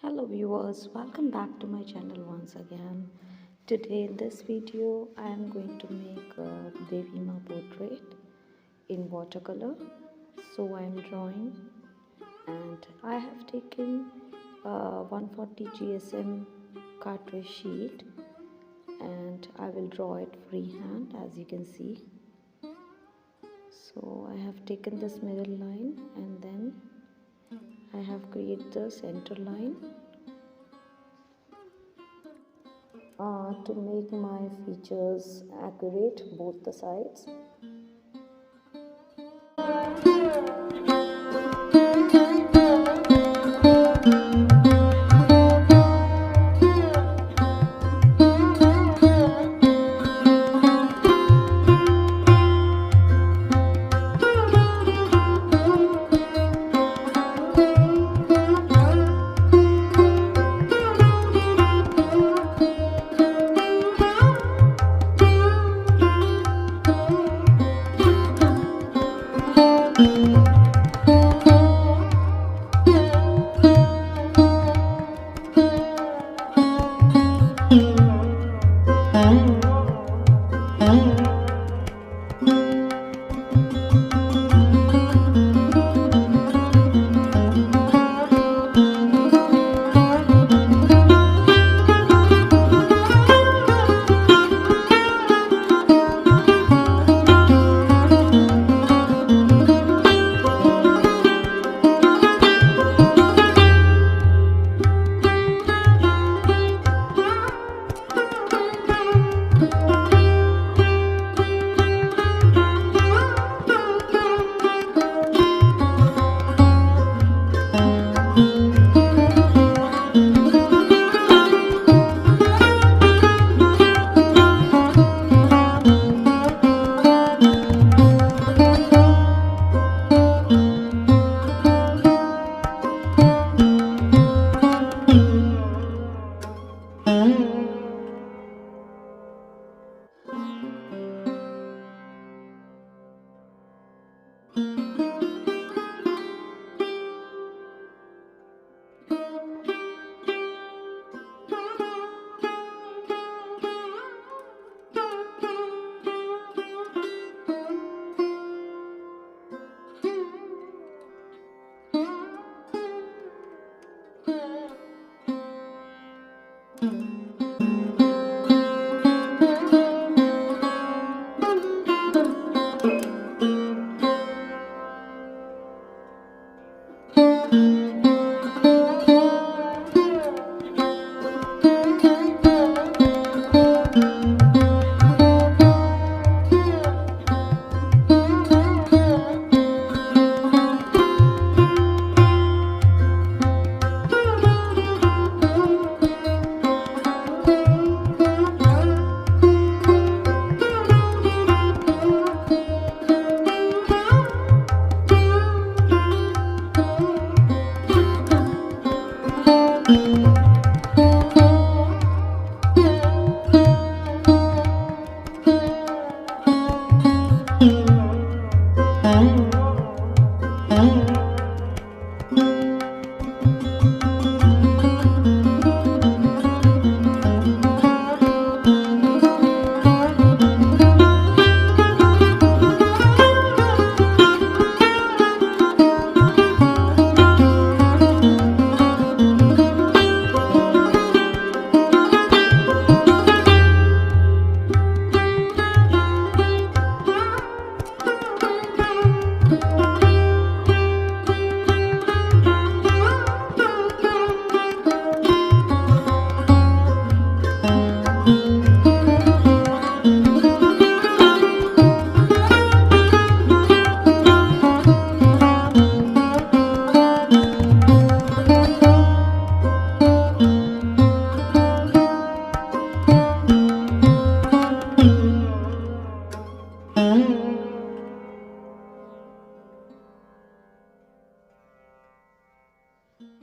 Hello viewers, welcome back to my channel once again. Today in this video I am going to make a Devi Maa portrait in watercolor. So I am drawing and I have taken a 140 GSM cartridge sheet and I will draw it freehand as you can see. So I have taken this middle line and then I have created the center line to make my features accurate both the sides.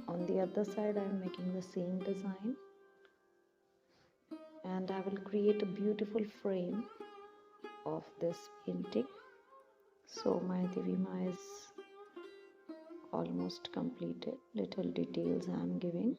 On the other side I am making the same design and I will create a beautiful frame of this painting. So my Devi Maa is almost completed. Little details I am giving.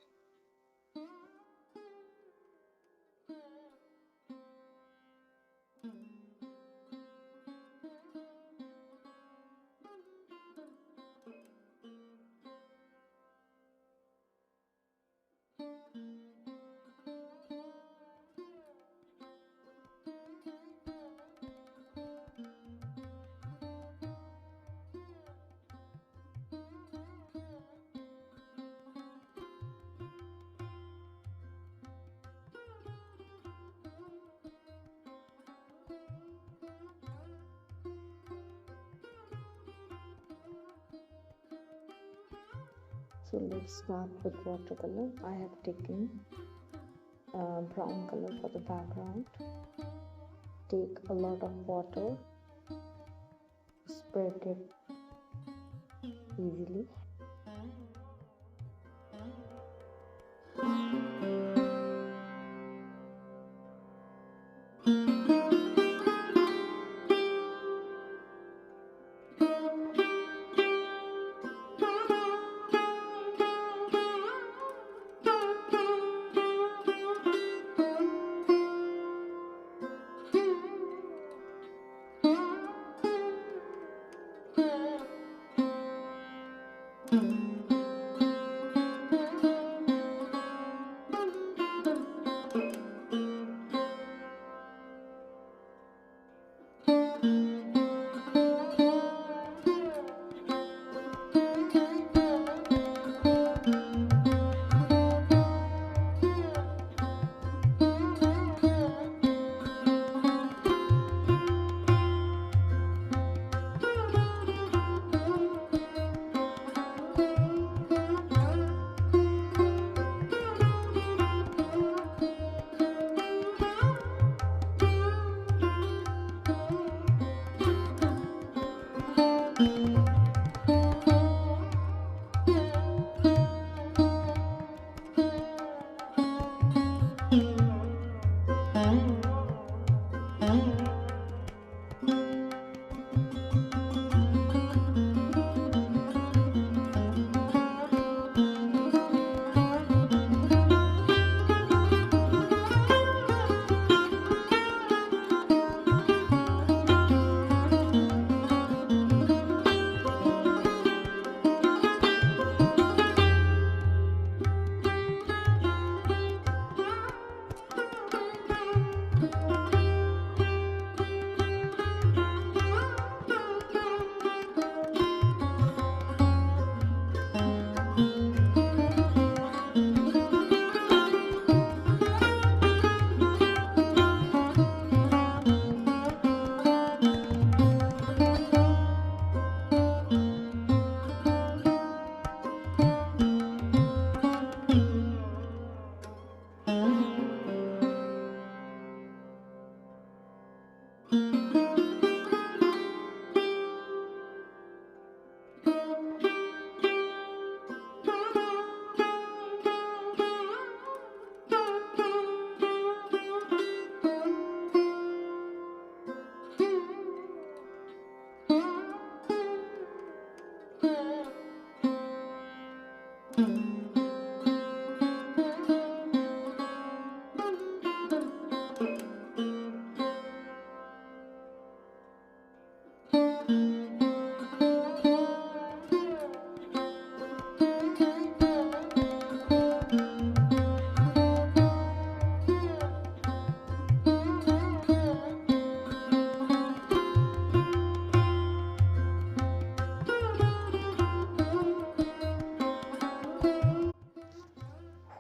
So let's start with watercolor. I have taken brown color for the background. Take a lot of water, spread it easily.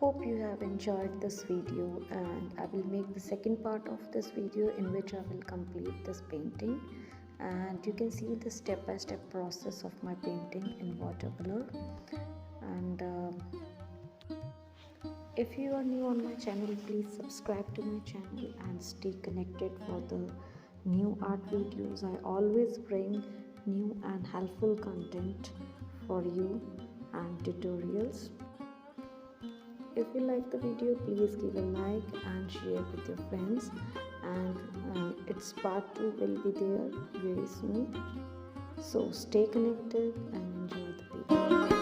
Hope you have enjoyed this video, and I will make the second part of this video in which I will complete this painting, and you can see the step-by-step process of my painting in watercolor. And if you are new on my channel, please subscribe to my channel and stay connected for the new art videos. I always bring new and helpful content for you and tutorials. If you like the video, please give a like and share with your friends, and its part 2 will be there very soon. So stay connected and enjoy the video.